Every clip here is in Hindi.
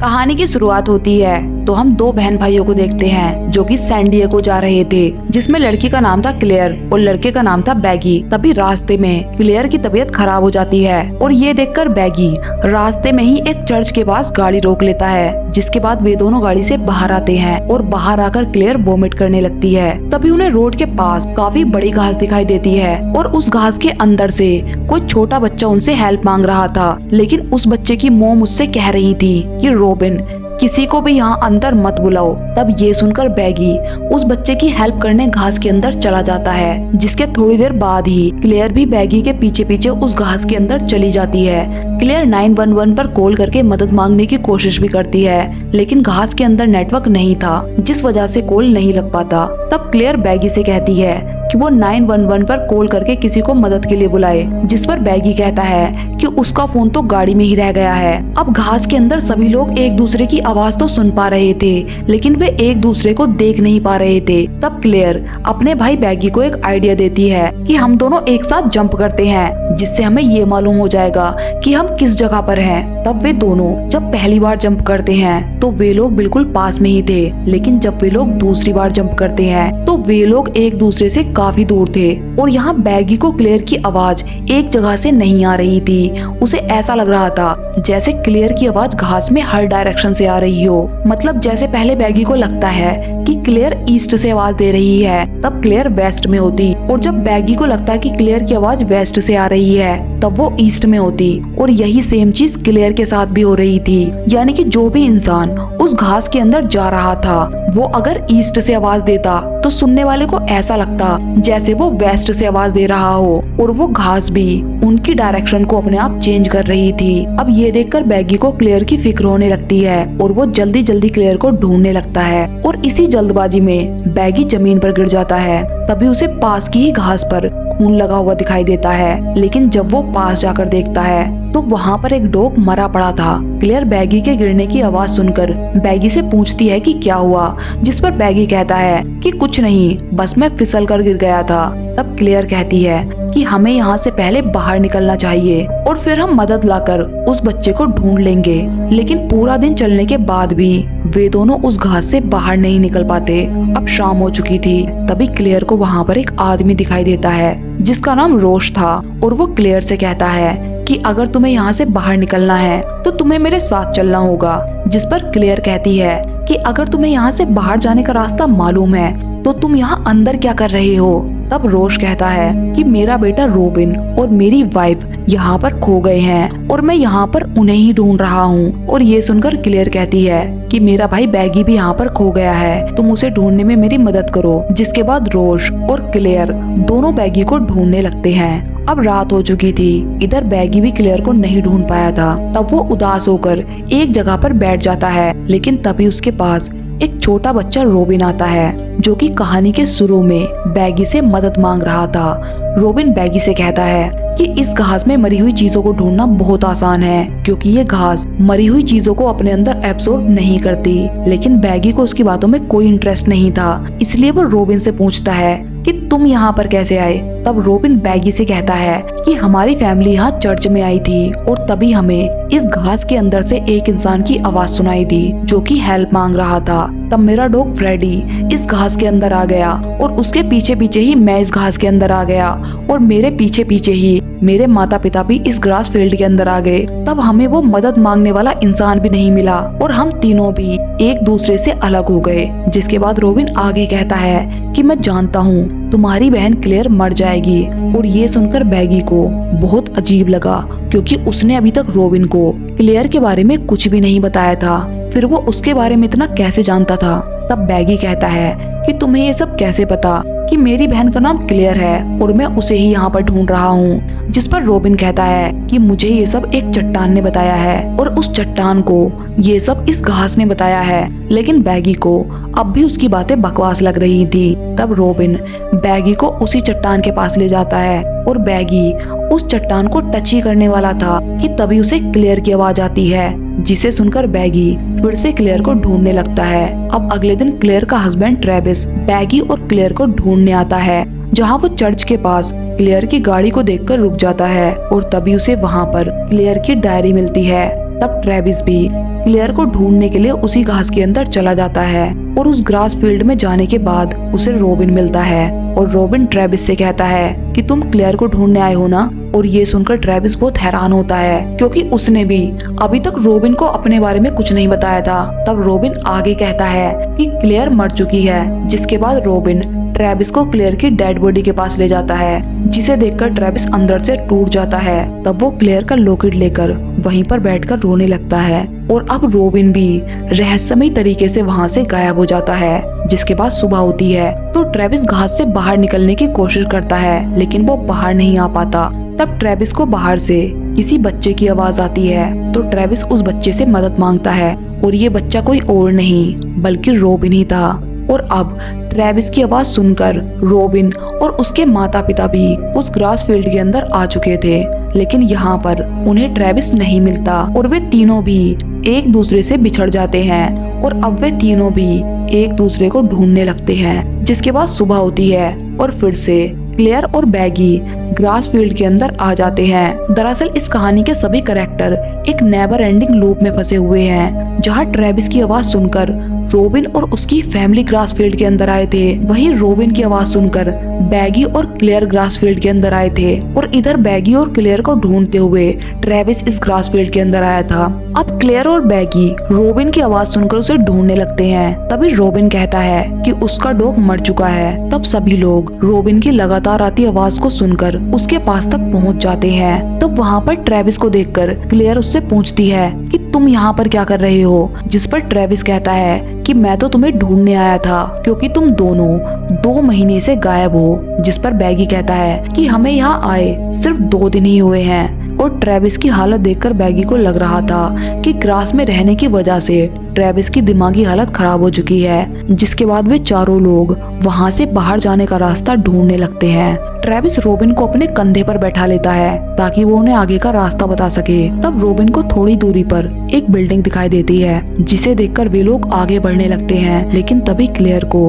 कहानी की शुरुआत होती है तो हम दो बहन भाइयों को देखते हैं जो कि सैन डिएगो जा रहे थे, जिसमें लड़की का नाम था क्लेयर और लड़के का नाम था बैगी। तभी रास्ते में क्लेयर की तबीयत खराब हो जाती है और ये देखकर बैगी रास्ते में ही एक चर्च के पास गाड़ी रोक लेता है, जिसके बाद वे दोनों गाड़ी से बाहर आते हैं और बाहर आकर क्लेयर वोमिट करने लगती है। तभी उन्हें रोड के पास काफी बड़ी घास दिखाई देती है और उस घास के अंदर से कोई छोटा बच्चा उनसे हेल्प मांग रहा था, लेकिन उस बच्चे की मॉम उससे कह रही थी कि रॉबिन किसी को भी यहाँ अंदर मत बुलाओ। तब ये सुनकर बैगी उस बच्चे की हेल्प करने घास के अंदर चला जाता है, जिसके थोड़ी देर बाद ही क्लेयर भी बैगी के पीछे पीछे उस घास के अंदर चली जाती है। क्लेयर 911 पर कॉल करके मदद मांगने की कोशिश भी करती है, लेकिन घास के अंदर नेटवर्क नहीं था, जिस वजह से कॉल नहीं लग पाता। तब क्लेयर बैगी से कहती है कि वो 911 पर कॉल करके किसी को मदद के लिए बुलाए, जिस पर बैगी कहता है कि उसका फोन तो गाड़ी में ही रह गया है। अब घास के अंदर सभी लोग एक दूसरे की आवाज तो सुन पा रहे थे, लेकिन वे एक दूसरे को देख नहीं पा रहे थे। तब क्लेयर अपने भाई बैगी को एक आइडिया देती है कि हम दोनों एक साथ जंप करते हैं, जिससे हमें ये मालूम हो जाएगा कि हम किस जगह पर हैं। तब वे दोनों जब पहली बार जंप करते हैं तो वे लोग बिल्कुल पास में ही थे, लेकिन जब वे लोग दूसरी बार जंप करते हैं तो वे लोग एक दूसरे से काफी दूर थे। और यहाँ बैगी को क्लेयर की आवाज एक जगह से नहीं आ रही थी। उसे ऐसा लग रहा था जैसे क्लेयर की आवाज घास में हर डायरेक्शन से आ रही हो। मतलब जैसे पहले बैगी को लगता है कि क्लेयर ईस्ट से आवाज दे रही है, तब क्लेयर वेस्ट में होती, और जब बैगी को लगता है कि क्लेयर की आवाज वेस्ट से आ रही है, तब वो ईस्ट में होती। और यही सेम चीज क्लेयर के साथ भी हो रही थी, यानी कि जो भी इंसान उस घास के अंदर जा रहा था वो अगर ईस्ट से आवाज देता तो सुनने वाले को ऐसा लगता जैसे वो वेस्ट से आवाज दे रहा हो, और वो घास भी उनकी डायरेक्शन को अपने आप चेंज कर रही थी। अब ये देखकर बैगी को क्लेयर की फिक्र होने लगती है और वो जल्दी जल्दी क्लेयर को ढूंढने लगता है, और इसी जल्दबाजी में बैगी जमीन पर गिर जाता है। तभी उसे पास की ही घास पर खून लगा हुआ दिखाई देता है, लेकिन जब वो पास जाकर देखता है तो वहाँ पर एक डॉग मरा पड़ा था। क्लेयर बैगी के गिरने की आवाज सुनकर बैगी से पूछती है कि क्या हुआ, जिस पर बैगी कहता है कि कुछ नहीं, बस मैं फिसल कर गिर गया था। तब क्लेयर कहती है कि हमें यहाँ से पहले बाहर निकलना चाहिए और फिर हम मदद लाकर उस बच्चे को ढूंढ लेंगे। लेकिन पूरा दिन चलने के बाद भी वे दोनों उस घास से बाहर नहीं निकल पाते। अब शाम हो चुकी थी। तभी क्लेयर को वहाँ पर एक आदमी दिखाई देता है जिसका नाम रोश था, और वो क्लेयर से कहता है कि अगर तुम्हें यहाँ से बाहर निकलना है तो तुम्हें मेरे साथ चलना होगा। जिस पर क्लेयर कहती है कि अगर तुम्हें यहाँ से बाहर जाने का रास्ता मालूम है तो तुम यहाँ अंदर क्या कर रहे हो। तब रोश कहता है कि मेरा बेटा रॉबिन और मेरी वाइफ यहाँ पर खो गए हैं और मैं यहाँ पर उन्हें ही ढूंढ रहा हूँ। और ये सुनकर क्लेयर कहती है कि मेरा भाई बैगी भी यहाँ पर खो गया है, तुम उसे ढूंढने में मेरी मदद करो। जिसके बाद रोश और क्लेयर दोनों बैगी को ढूंढने लगते हैं। अब रात हो चुकी थी। इधर बैगी भी क्लेयर को नहीं ढूंढ पाया था। तब वो उदास होकर एक जगह पर बैठ जाता है, लेकिन तभी उसके पास एक छोटा बच्चा रॉबिन आता है, जो कि कहानी के शुरू में बैगी से मदद मांग रहा था। रॉबिन बैगी से कहता है कि इस घास में मरी हुई चीजों को ढूंढना बहुत आसान है, क्योंकि ये घास मरी हुई चीजों को अपने अंदर एब्सॉर्ब नहीं करती। लेकिन बैगी को उसकी बातों में कोई इंटरेस्ट नहीं था, इसलिए वो रॉबिन से पूछता है कि तुम यहाँ पर कैसे आए। तब रॉबिन बैगी से कहता है कि हमारी फैमिली यहाँ चर्च में आई थी और तभी हमें इस घास के अंदर से एक इंसान की आवाज सुनाई दी जो कि हेल्प मांग रहा था। तब मेरा डॉग फ्रेडी इस घास के अंदर आ गया और उसके पीछे पीछे ही मैं इस घास के अंदर आ गया, और मेरे पीछे पीछे ही मेरे माता पिता भी इस ग्रास फील्ड के अंदर आ गए। तब हमें वो मदद मांगने वाला इंसान भी नहीं मिला और हम तीनों भी एक दूसरे से अलग हो गए। जिसके बाद रॉबिन आगे कहता है कि मैं जानता हूँ तुम्हारी बहन क्लेयर मर जाएगी। और ये सुनकर बैगी को बहुत अजीब लगा, क्योंकि उसने अभी तक रॉबिन को क्लेयर के बारे में कुछ भी नहीं बताया था, फिर वो उसके बारे में इतना कैसे जानता था। तब बैगी कहता है कि तुम्हें ये सब कैसे पता कि मेरी बहन का नाम क्लेयर है और मैं उसे ही यहाँ पर ढूंढ रहा हूँ। जिस पर रॉबिन कहता है कि मुझे ये सब एक चट्टान ने बताया है और उस चट्टान को ये सब इस घास ने बताया है। लेकिन बैगी को अब भी उसकी बातें बकवास लग रही थी। तब रॉबिन बैगी को उसी चट्टान के पास ले जाता है और बैगी उस चट्टान को टच ही करने वाला था कि तभी उसे क्लेयर की आवाज आती है, जिसे सुनकर बैगी फिर से क्लेयर को ढूंढने लगता है। अब अगले दिन क्लेयर का हस्बैंड ट्रेविस बैगी और क्लेयर को ढूंढने आता है, जहाँ वो चर्च के पास क्लेयर की गाड़ी को देखकर रुक जाता है और तभी उसे वहाँ पर क्लेयर की डायरी मिलती है। तब ट्रेविस भी क्लेयर को ढूंढने के लिए उसी घास के अंदर चला जाता है और उस ग्रास फील्ड में जाने के बाद उसे रॉबिन मिलता है और रॉबिन ट्रेविस से कहता है कि तुम क्लेयर को ढूंढने आए हो ना। और ये सुनकर ट्रेविस बहुत हैरान होता है क्योंकि उसने भी अभी तक रॉबिन को अपने बारे में कुछ नहीं बताया था। तब रॉबिन आगे कहता है कि क्लेयर मर चुकी है, जिसके बाद रॉबिन ट्रेविस को क्लेयर की डेड बॉडी के पास ले जाता है, जिसे देखकर ट्रेविस अंदर से टूट जाता है। तब वो क्लेयर का लॉकेट लेकर वहीं पर बैठकर रोने लगता है और अब रॉबिन भी रहस्यमयी तरीके से वहाँ से गायब हो जाता है। जिसके बाद सुबह होती है तो ट्रेविस घास से बाहर निकलने की कोशिश करता है, लेकिन वो बाहर नहीं आ पाता। तब ट्रेविस को बाहर से किसी बच्चे की आवाज आती है तो ट्रेविस उस बच्चे से मदद मांगता है और ये बच्चा कोई और नहीं बल्कि रॉबिन ही था। और अब ट्रेविस की आवाज सुनकर रॉबिन और उसके माता पिता भी उस ग्रास फील्ड के अंदर आ चुके थे, लेकिन यहाँ पर उन्हें ट्रेविस नहीं मिलता और वे तीनों भी एक दूसरे से बिछड़ जाते हैं और अब वे तीनों भी एक दूसरे को ढूंढने लगते हैं। जिसके बाद सुबह होती है और फिर से क्लेयर और बैगी ग्रास फील्ड के अंदर आ जाते हैं। दरअसल इस कहानी के सभी कैरेक्टर एक नेवर एंडिंग लूप में फंसे हुए हैं, जहां ट्रेविस की आवाज सुनकर रॉबिन और उसकी फैमिली ग्रास फील्ड के अंदर आए थे, वहीं रॉबिन की आवाज सुनकर बैगी और क्लेयर ग्रास फील्ड के अंदर आए थे और इधर बैगी और क्लेयर को ढूंढते हुए ट्रेविस इस ग्रास फील्ड के अंदर आया था। अब क्लेयर और बैगी रॉबिन की आवाज सुनकर उसे ढूंढने लगते हैं। तभी रॉबिन कहता है कि उसका डॉग मर चुका है। तब सभी लोग रॉबिन की लगातार आती आवाज को सुनकर उसके पास तक पहुंच जाते हैं। तब वहाँ पर ट्रेविस को देखकर क्लेयर उससे पूछती है कि तुम यहाँ पर क्या कर रहे हो, जिस पर ट्रेविस कहता है कि मैं तो तुम्हें ढूंढने आया था क्योंकि तुम दोनों 2 महीने से गायब हो। जिस पर बैगी कहता है कि हमें यहाँ आए सिर्फ 2 दिन ही हुए हैं। और ट्रेविस की हालत देखकर बैगी को लग रहा था कि ग्रास में रहने की वजह से ट्रेविस की दिमागी हालत खराब हो चुकी है। जिसके बाद वे चारों लोग वहाँ से बाहर जाने का रास्ता ढूंढने लगते हैं। ट्रेविस रॉबिन को अपने कंधे पर बैठा लेता है ताकि वो उन्हें आगे का रास्ता बता सके। तब रॉबिन को थोड़ी दूरी पर एक बिल्डिंग दिखाई देती है, जिसे देखकर वे लोग आगे बढ़ने लगते हैं। लेकिन तभी क्लेयर को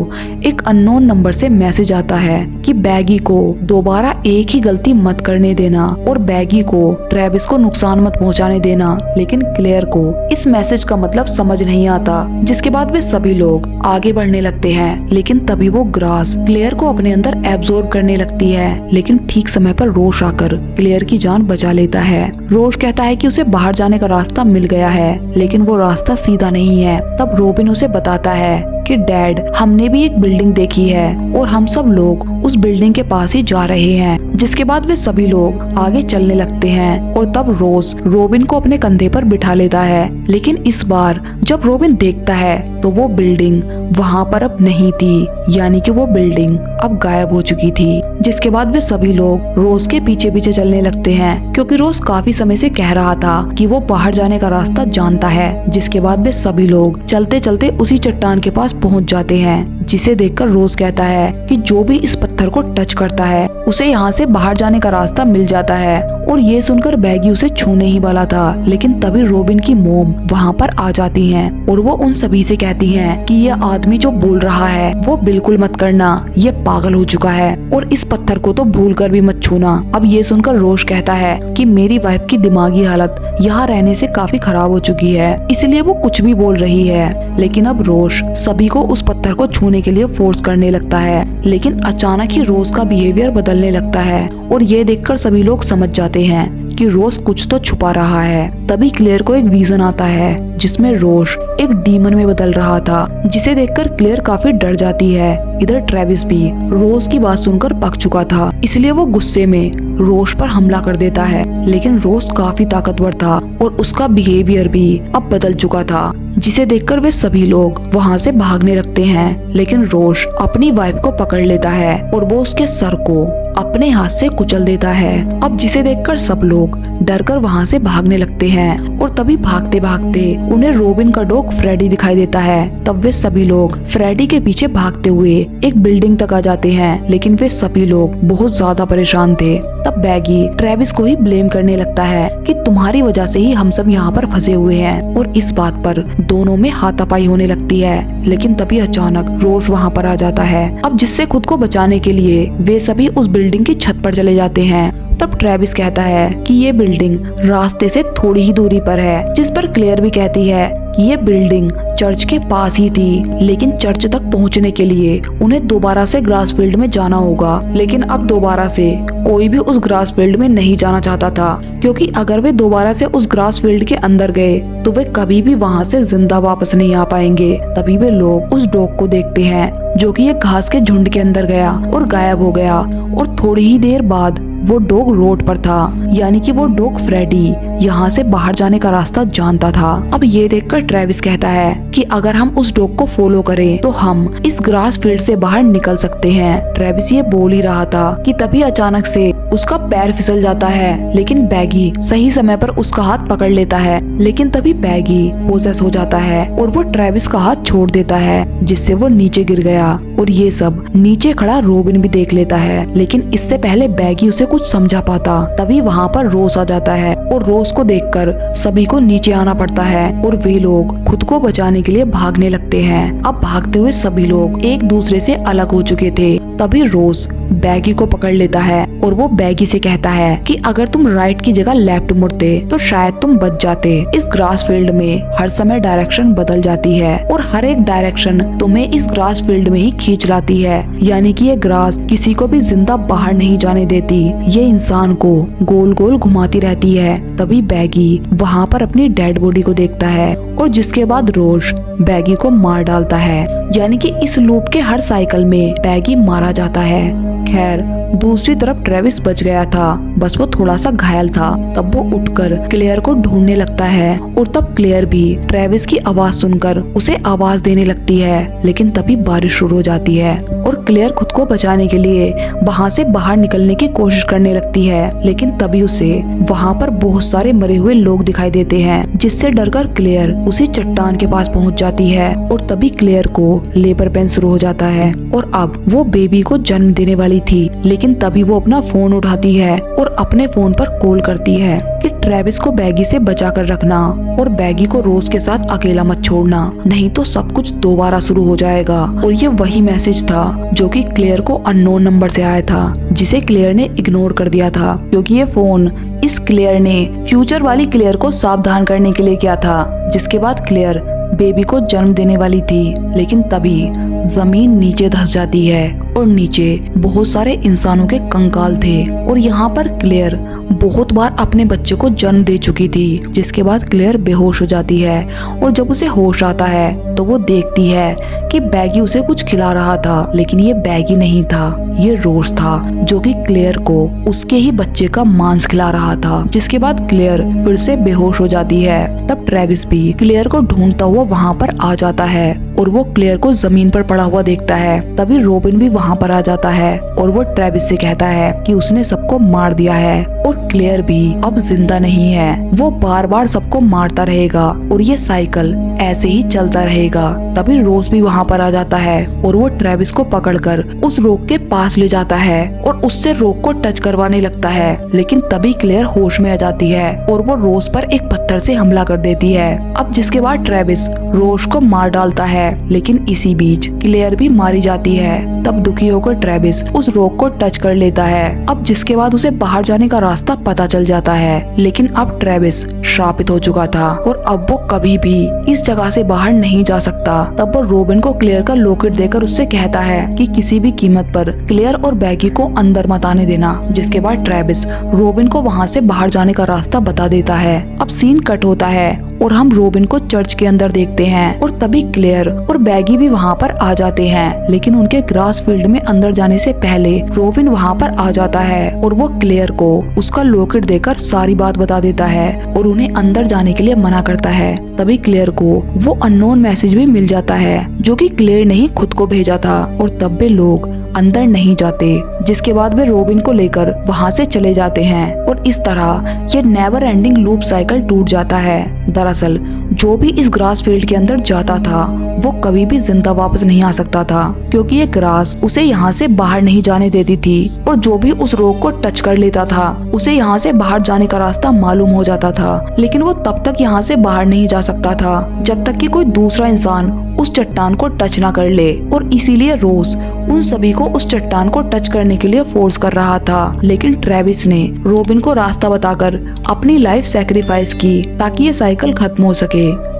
एक अननोन नंबर से मैसेज आता है कि बैगी को दोबारा एक ही गलती मत करने देना और बैगी को ट्रेविस को नुकसान मत पहुंचाने देना। लेकिन क्लेयर को इस मैसेज का मतलब समझ नहीं आता। जिसके बाद वे सभी लोग आगे बढ़ने लगते हैं, लेकिन तभी वो ग्रास क्लेयर को अपने अंदर एब्जॉर्ब करने लगती है। लेकिन ठीक समय पर रोश आकर क्लेयर की जान बचा लेता है। रोश कहता है कि उसे बाहर जाने का रास्ता मिल गया है, लेकिन वो रास्ता सीधा नहीं है। तब रॉबिन उसे बताता है कि डैड, हमने भी एक बिल्डिंग देखी है और हम सब लोग उस बिल्डिंग के पास ही जा रहे हैं। जिसके बाद वे सभी लोग आगे चलने लगते हैं और तब रोज रॉबिन को अपने कंधे पर बिठा लेता है। लेकिन इस बार जब रॉबिन देखता है तो वो बिल्डिंग वहाँ पर अब नहीं थी, यानी कि वो बिल्डिंग अब गायब हो चुकी थी। जिसके बाद वे सभी लोग रोज के पीछे पीछे चलने लगते हैं, क्योंकि रोज काफी समय से कह रहा था कि वो बाहर जाने का रास्ता जानता है। जिसके बाद वे सभी लोग चलते चलते उसी चट्टान के पास पहुंच जाते हैं, जिसे देखकर रोज कहता है कि जो भी इस पत्थर को टच करता है उसे यहाँ से बाहर जाने का रास्ता मिल जाता है। और ये सुनकर बैगी उसे छूने ही वाला था, लेकिन तभी रॉबिन की मोम वहाँ पर आ जाती हैं और वो उन सभी से कहती हैं कि ये आदमी जो बोल रहा है वो बिल्कुल मत करना, ये पागल हो चुका है और इस पत्थर को तो भूल कर भी मत छूना। अब ये सुनकर रोश कहता है कि मेरी वाइफ की दिमागी हालत यहाँ रहने से काफी खराब हो चुकी है, इसलिए वो कुछ भी बोल रही है। लेकिन अब रोश सभी को उस पत्थर को छूने के लिए फोर्स करने लगता है, लेकिन अचानक ही रोज का बिहेवियर बदलने लगता है और ये देखकर सभी लोग समझ जाते हैं कि रोज कुछ तो छुपा रहा है। तभी क्लेयर को एक विजन आता है जिसमें रोश एक डीमन में बदल रहा था, जिसे देखकर क्लेयर काफी डर जाती है। इधर ट्रेविस भी रोज की बात सुनकर पक चुका था, इसलिए वो गुस्से में रोश पर हमला कर देता है। लेकिन रोज काफी ताकतवर था और उसका बिहेवियर भी अब बदल चुका था, जिसे देखकर वे सभी लोग वहाँ से भागने लगते हैं। लेकिन रोश अपनी वाइफ को पकड़ लेता है और वो उसके सर को अपने हाथ से कुचल देता है। अब जिसे देखकर सब लोग डरकर वहाँ से भागने लगते हैं और तभी भागते भागते उन्हें रॉबिन का डॉग फ्रेडी दिखाई देता है। तब वे सभी लोग फ्रेडी के पीछे भागते हुए एक बिल्डिंग तक आ जाते हैं, लेकिन वे सभी लोग बहुत ज्यादा परेशान थे। तब बैगी ट्रेविस को ही ब्लेम करने लगता है कि तुम्हारी वजह से ही हम सब यहाँ पर फंसे हुए हैं, और इस बात पर दोनों में हाथापाई होने लगती है। लेकिन तभी अचानक रोश वहाँ पर आ जाता है। अब जिससे खुद को बचाने के लिए वे सभी उस बिल्डिंग की छत पर चले जाते हैं। तब ट्रेविस कहता है कि ये बिल्डिंग रास्ते से थोड़ी ही दूरी पर है, जिस पर क्लेयर भी कहती है कि ये बिल्डिंग चर्च के पास ही थी, लेकिन चर्च तक पहुंचने के लिए उन्हें दोबारा से ग्रास फील्ड में जाना होगा। लेकिन अब दोबारा से कोई भी उस ग्रास फील्ड में नहीं जाना चाहता था, क्योंकि अगर वे दोबारा से उस ग्रास फील्ड के अंदर गए तो वे कभी भी वहां से जिंदा वापस नहीं आ पाएंगे। तभी वे लोग उस डॉग को देखते हैं जो कि एक घास के झुंड के अंदर गया और गायब हो गया, और थोड़ी ही देर बाद वो डॉग रोड पर था, यानी कि वो डॉग फ्रेडी यहाँ से बाहर जाने का रास्ता जानता था। अब ये देखकर ट्रेविस कहता है कि अगर हम उस डॉग को फॉलो करें तो हम इस ग्रास फील्ड से बाहर निकल सकते हैं। ट्रेविस ये बोल ही रहा था कि तभी अचानक से उसका पैर फिसल जाता है, लेकिन बैगी सही समय पर उसका हाथ पकड़ लेता है। लेकिन तभी बैगी पोसेस हो जाता है और वो ट्रेविस का हाथ छोड़ देता है, जिससे वो नीचे गिर गया। और ये सब नीचे खड़ा रॉबिन भी देख लेता है, लेकिन इससे पहले बैगी उसे कुछ समझा पाता। तभी वहाँ पर रोस आ जाता है और रोस को देखकर सभी को नीचे आना पड़ता है और वे लोग खुद को बचाने के लिए भागने लगते हैं। अब भागते हुए सभी लोग एक दूसरे से अलग हो चुके थे। तभी रोस बैगी को पकड़ लेता है और वो बैगी से कहता है कि अगर तुम राइट की जगह लेफ्ट मुड़ते तो शायद तुम बच जाते। इस ग्रास फील्ड में हर समय डायरेक्शन बदल जाती है और हर एक डायरेक्शन तुम्हें इस ग्रास फील्ड में ही खींच लाती है, यानी कि ये ग्रास किसी को भी जिंदा बाहर नहीं जाने देती, ये इंसान को गोल गोल घुमाती रहती है। तभी बैगी वहाँ पर अपनी डेड बॉडी को देखता है और जिसके बाद रोज बैगी को मार डालता है, यानी कि इस लूप के हर साइकिल में बैगी मारा जाता है। खैर दूसरी तरफ ट्रेविस बच गया था, बस वो थोड़ा सा घायल था। तब वो उठकर क्लेयर को ढूंढने लगता है और तब क्लेयर भी ट्रेविस की आवाज सुनकर उसे आवाज देने लगती है। लेकिन तभी बारिश शुरू हो जाती है और क्लेयर खुद को बचाने के लिए वहाँ से बाहर निकलने की कोशिश करने लगती है, लेकिन तभी उसे वहाँ पर बहुत सारे मरे हुए लोग दिखाई देते हैं, जिससे डरकर क्लेयर उसी चट्टान के पास पहुँच जाती है। और तभी क्लेयर को लेबर पेन शुरू हो जाता है और अब वो बेबी को जन्म देने वाली थी। लेकिन तभी वो अपना फोन उठाती है और अपने फोन पर कॉल करती है कि ट्रेविस को बैगी से बचा कर रखना और बैगी को रोज के साथ अकेला मत छोड़ना, नहीं तो सब कुछ दोबारा शुरू हो जाएगा। और ये वही मैसेज था जो कि क्लेयर को अननोन नंबर से आया था, जिसे क्लेयर ने इग्नोर कर दिया था, क्योंकि ये फोन इस क्लेयर ने फ्यूचर वाली क्लेयर को सावधान करने के लिए किया था, जिसके बाद क्लेयर बेबी को जन्म देने वाली थी। लेकिन तभी जमीन नीचे धंस जाती है और नीचे बहुत सारे इंसानों के कंकाल थे और यहाँ पर क्लेयर बहुत बार अपने बच्चे को जन्म दे चुकी थी, जिसके बाद क्लेयर बेहोश हो जाती है। और जब उसे होश आता है तो वो देखती है कि बैगी उसे कुछ खिला रहा था, लेकिन ये बैगी नहीं था, ये रोज था जो कि क्लेयर को उसके ही बच्चे का मांस खिला रहा था। जिसके बाद क्लेयर फिर से बेहोश हो जाती है। तब ट्रेविस भी क्लेयर को ढूंढता हुआ वहाँ पर आ जाता है और वो क्लेयर को जमीन पर पड़ा हुआ देखता है। तभी रॉबिन भी वहाँ पर आ जाता है और वो ट्रेविस से कहता है कि उसने सबको मार दिया है और क्लेयर भी अब जिंदा नहीं है, वो बार बार सबको मारता रहेगा और ये साइकिल ऐसे ही चलता रहेगा। तभी रोज भी वहाँ पर आ जाता है और वो ट्रेविस को पकड़कर उस रोक के पास ले जाता है और उससे रोक को टच करवाने लगता है। लेकिन तभी क्लेयर होश में आ जाती है और वो रोज पर एक पत्थर से हमला कर देती है। अब जिसके बाद ट्रेविस रोज को मार डालता है, लेकिन इसी बीच क्लेयर भी मारी जाती है। तब दुखी होकर ट्रेविस उस रोक को टच कर लेता है। अब जिसके बाद उसे बाहर जाने का रास्ता पता चल जाता है, लेकिन अब ट्रेविस श्रापित हो चुका था और अब वो कभी भी इस जगह से बाहर नहीं जा सकता। तब वो रॉबिन को क्लेयर का लॉकेट देकर उससे कहता है कि किसी भी कीमत पर क्लेयर और बैगी को अंदर मत आने देना। जिसके बाद ट्रेविस रॉबिन को वहाँ से बाहर जाने का रास्ता बता देता है। अब सीन कट होता है और हम रॉबिन को चर्च के अंदर देखते हैं और तभी क्लेयर और बैगी भी वहाँ पर आ जाते हैं। लेकिन उनके ग्रास फील्ड में अंदर जाने से पहले रॉबिन वहाँ पर आ जाता है और वो क्लेयर को उसका लॉकेट देकर सारी बात बता देता है और उन्हें अंदर जाने के लिए मना करता है। तभी क्लेयर को वो अननोन मैसेज भी मिल जाता है जो कि क्लेयर ने ही खुद को भेजा था और तब वे लोग अंदर नहीं जाते। जिसके बाद वे रॉबिन को लेकर वहाँ से चले जाते हैं और इस तरह ये नेवर एंडिंग लूप साइकिल टूट जाता है। दरअसल जो भी इस ग्रास फील्ड के अंदर जाता था वो कभी भी जिंदा वापस नहीं आ सकता था, क्योंकि ये ग्रास उसे यहाँ से बाहर नहीं जाने देती थी और जो भी उस रोक को टच कर लेता था उसे यहाँ से बाहर जाने का रास्ता मालूम हो जाता था। लेकिन वो तब तक यहाँ से बाहर नहीं जा सकता था जब तक कि कोई दूसरा इंसान उस चट्टान को टच ना कर ले, और इसीलिए रोज उन सभी को उस चट्टान को टच करने के लिए फोर्स कर रहा था। लेकिन ट्रेविस ने रॉबिन को रास्ता बताकर अपनी लाइफ सैक्रिफाइस की ताकि ये साइकिल खत्म हो सके।